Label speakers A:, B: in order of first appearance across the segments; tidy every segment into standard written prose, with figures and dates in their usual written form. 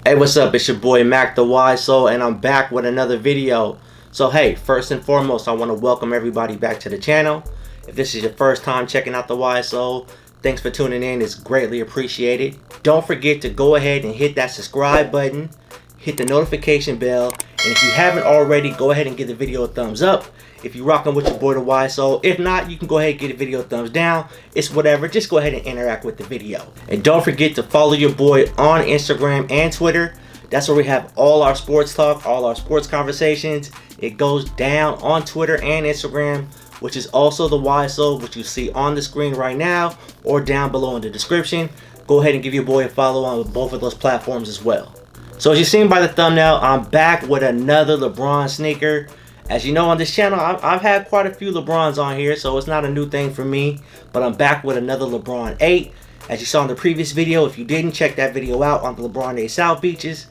A: Hey, what's up? It's your boy Mac TheWiseSole, and I'm back with another video. So hey, first and foremost, I want to welcome everybody back to the channel. If this is your first time checking out TheWiseSole, thanks for tuning in. It's greatly appreciated. Don't forget to go ahead and hit that subscribe button, hit the notification bell, and if you haven't already, go ahead and give the video a thumbs up. If you're rocking with your boy TheWiseSole, if not, you can go ahead and give the video a thumbs down. It's whatever, just go ahead and interact with the video. And don't forget to follow your boy on Instagram and Twitter. That's where we have all our sports talk, all our sports conversations. It goes down on Twitter and Instagram, which is also TheWiseSole, which you see on the screen right now or down below in the description. Go ahead and give your boy a follow on both of those platforms as well. So as you've seen by the thumbnail, I'm back with another LeBron sneaker. As you know, on this channel, I've had quite a few LeBrons on here, so it's not a new thing for me. But I'm back with another LeBron 8. As you saw in the previous video, if you didn't check that video out on the LeBron 8 South Beaches,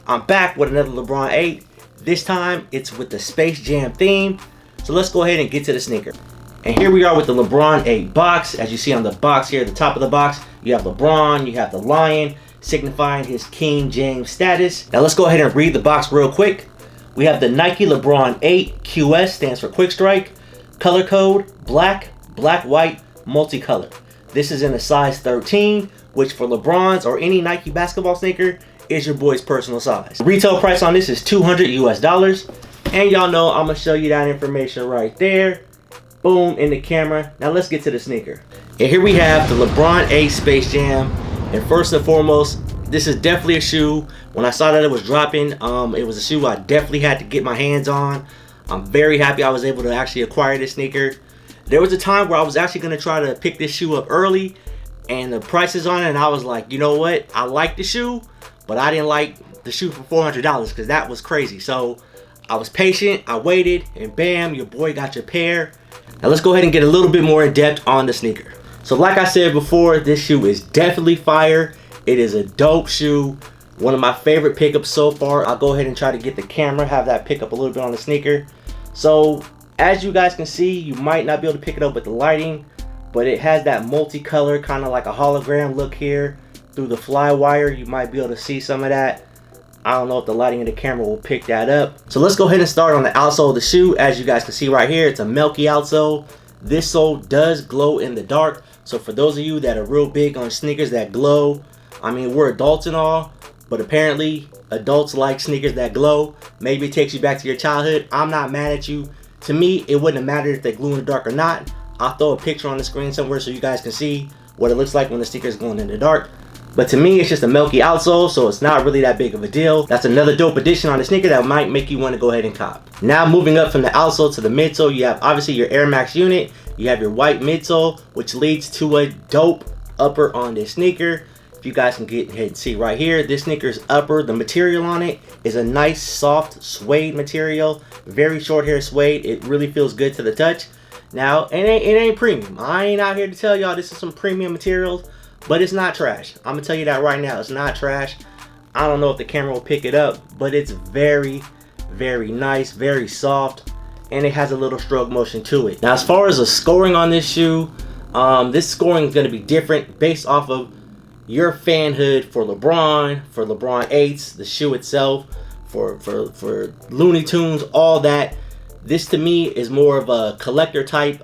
A: I'm back with another LeBron 8. This time, it's with the Space Jam theme. So let's go ahead and get to the sneaker. And here we are with the LeBron 8 box. As you see on the box here, at the top of the box, you have LeBron, you have the lion, signifying his King James status. Now let's go ahead and read the box real quick. We have the Nike LeBron 8 QS, stands for Quick Strike. Color code, black, white, multicolor. This is in a size 13, which for LeBron's or any Nike basketball sneaker is your boy's personal size. The retail price on this is $200 US. And y'all know I'm gonna show you that information right there. Boom, in the camera. Now let's get to the sneaker. And here we have the LeBron 8 Space Jam. And first and foremost, this is definitely a shoe. When I saw that it was dropping, it was a shoe I definitely had to get my hands on. I'm very happy I was able to actually acquire this sneaker. There was a time where I was actually going to try to pick this shoe up early, and the prices on it, and I was like, you know what? I like the shoe, but I didn't like the shoe for $400 because that was crazy. So I was patient, I waited, and bam, your boy got your pair. Now let's go ahead and get a little bit more in depth on the sneaker. So like I said before, this shoe is definitely fire. It is a dope shoe. One of my favorite pickups so far. I'll go ahead and try to get the camera, have that pick up a little bit on the sneaker. So as you guys can see, you might not be able to pick it up with the lighting, but it has that multicolor, kind of like a hologram look here. Through the fly wire, you might be able to see some of that. I don't know if the lighting of the camera will pick that up. So let's go ahead and start on the outsole of the shoe. As you guys can see right here, it's a milky outsole. This sole does glow in the dark. So for those of you that are real big on sneakers that glow, I mean, we're adults and all, but apparently adults like sneakers that glow. Maybe it takes you back to your childhood. I'm not mad at you. To me, it wouldn't have mattered if they glue in the dark or not. I'll throw a picture on the screen somewhere so you guys can see what it looks like when the sneaker is glowing in the dark. But to me, it's just a milky outsole, so it's not really that big of a deal. That's another dope addition on the sneaker that might make you want to go ahead and cop. Now moving up from the outsole to the midsole, you have obviously your Air Max unit. You have your white midsole, which leads to a dope upper on this sneaker. If you guys can get ahead and see right here, this sneaker's upper, the material on it is a nice soft suede material, very short hair suede. It really feels good to the touch. Now, it ain't premium. I ain't out here to tell y'all this is some premium materials, but it's not trash. I'm gonna tell you that right now, it's not trash. I don't know if the camera will pick it up, but it's very, very nice, very soft, and it has a little stroke motion to it. Now, as far as the scoring on this shoe, this scoring is gonna be different based off of your fanhood for LeBron 8s, the shoe itself, for Looney Tunes, all that. This to me is more of a collector type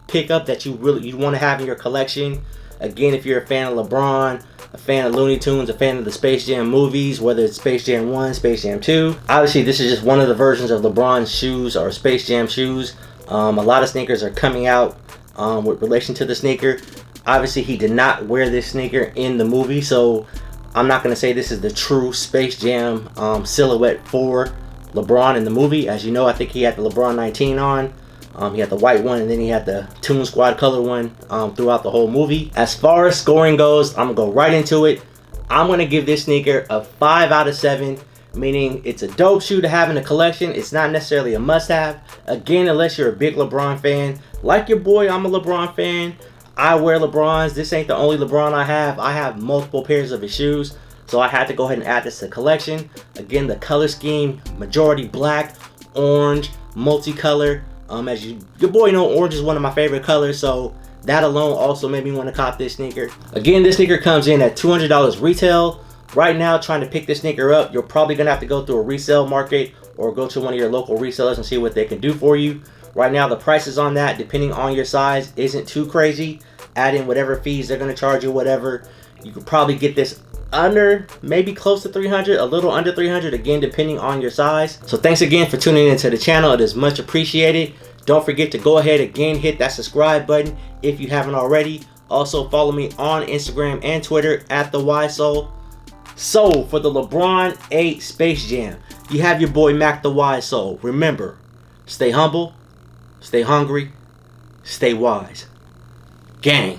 A: pickup that you want to have in your collection. Again, if you're a fan of LeBron, a fan of Looney Tunes, a fan of the Space Jam movies, whether it's Space Jam 1, Space Jam 2. Obviously, this is just one of the versions of LeBron's shoes or Space Jam shoes. A lot of sneakers are coming out with relation to the sneaker. Obviously, he did not wear this sneaker in the movie, so I'm not going to say this is the true Space Jam silhouette for LeBron in the movie. As you know, I think he had the LeBron 19 on. He had the white one, and then he had the Toon Squad color one throughout the whole movie. As far as scoring goes, I'm going to go right into it. I'm going to give this sneaker a 5 out of 7, meaning it's a dope shoe to have in the collection. It's not necessarily a must-have. Again, unless you're a big LeBron fan. Like your boy, I'm a LeBron fan. I wear LeBrons. This ain't the only LeBron I have. I have multiple pairs of his shoes, so I had to go ahead and add this to the collection. Again, the color scheme, majority black, orange, multicolor. As your boy know, orange is one of my favorite colors, so that alone also made me want to cop this sneaker. Again, this sneaker comes in at $200 retail, Right now, trying to pick this sneaker up, you're probably gonna have to go through a resale market or go to one of your local resellers and see what they can do for you. Right now, the prices on that, depending on your size, isn't too crazy. Add in whatever fees they're gonna charge you, whatever. You could probably get this under, maybe close to 300, a little under 300, again, depending on your size. So thanks again for tuning into the channel. It is much appreciated. Don't forget to go ahead again, hit that subscribe button if you haven't already. Also follow me on Instagram and Twitter at TheWiseSole. So for the LeBron 8 Space Jam, you have your boy Mac TheWiseSole. Remember, stay humble, stay hungry, stay wise. Gang.